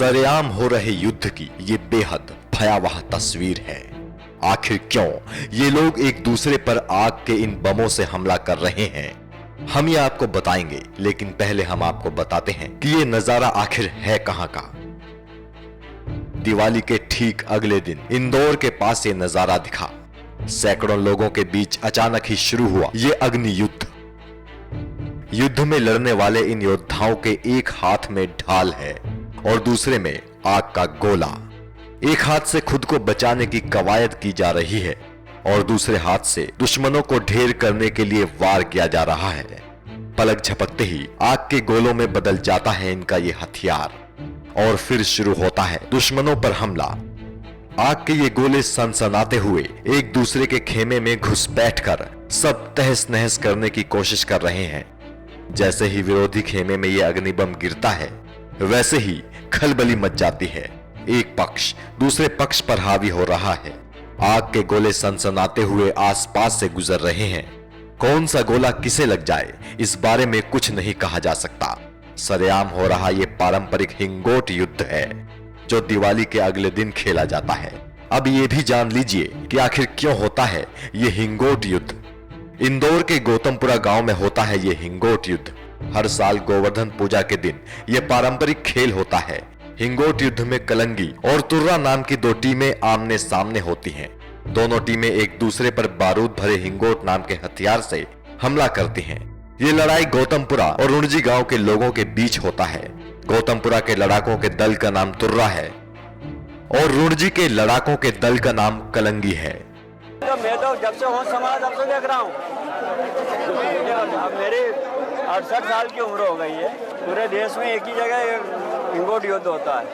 सरेआम हो रहे युद्ध की ये बेहद भयावह तस्वीर है। आखिर क्यों ये लोग एक दूसरे पर आग के इन बमों से हमला कर रहे हैं, हम ये आपको बताएंगे। लेकिन पहले हम आपको बताते हैं कि ये नजारा आखिर है कहां का। दिवाली के ठीक अगले दिन इंदौर के पास ये नजारा दिखा। सैकड़ों लोगों के बीच अचानक ही शुरू हुआ ये अग्नि युद्ध। युद्ध में लड़ने वाले इन योद्धाओं के एक हाथ में ढाल है और दूसरे में आग का गोला। एक हाथ से खुद को बचाने की कवायद की जा रही है और दूसरे हाथ से दुश्मनों को ढेर करने के लिए वार किया जा रहा है। पलक झपकते ही आग के गोलों में बदल जाता है इनका ये हथियार और फिर शुरू होता है दुश्मनों पर हमला। आग के ये गोले सनसनाते हुए एक दूसरे के खेमे में घुसपैठ कर सब तहस नहस करने की कोशिश कर रहे हैं। जैसे ही विरोधी खेमे में ये अग्निबम गिरता है वैसे ही खलबली मच जाती है। एक पक्ष दूसरे पक्ष पर हावी हो रहा है। आग के गोले सनसनाते हुए आसपास से गुजर रहे हैं। कौन सा गोला किसे लग जाए इस बारे में कुछ नहीं कहा जा सकता। सरेआम हो रहा ये पारंपरिक हिंगोट युद्ध है जो दिवाली के अगले दिन खेला जाता है। अब ये भी जान लीजिए कि आखिर क्यों होता है ये हिंगोट युद्ध। इंदौर के गौतमपुरा गांव में होता है ये हिंगोट युद्ध। हर साल गोवर्धन पूजा के दिन यह पारंपरिक खेल होता है। हिंगोट युद्ध में कलंगी और तुर्रा नाम की दो टीमें आमने सामने होती हैं। दोनों टीमें एक दूसरे पर बारूद भरे हिंगोट नाम के हथियार से हमला करती हैं। ये लड़ाई गौतमपुरा और रुणजी गांव के लोगों के बीच होता है। गौतमपुरा के लड़ाकों के दल का नाम तुर्रा है और रुणजी के लड़ाकों के दल का नाम कलंगी है। मैं तो जब से होश संभाला तब से देख रहा हूँ। अब मेरी 68 साल की उम्र हो गई है। पूरे देश में एक ही जगह हिंगोट युद्ध होता है।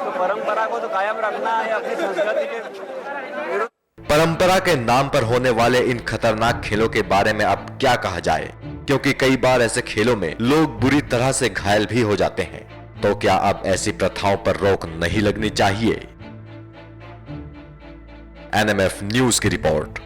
तो परंपरा को तो कायम रखना है अपनी संस्कृति के। परंपरा के नाम पर होने वाले इन खतरनाक खेलों के बारे में अब क्या कहा जाए, क्योंकि कई बार ऐसे खेलों में लोग बुरी तरह से घायल भी हो जाते हैं। तो क्या अब ऐसी प्रथाओं पर रोक नहीं लगनी चाहिए? एनएमएफ न्यूज की रिपोर्ट।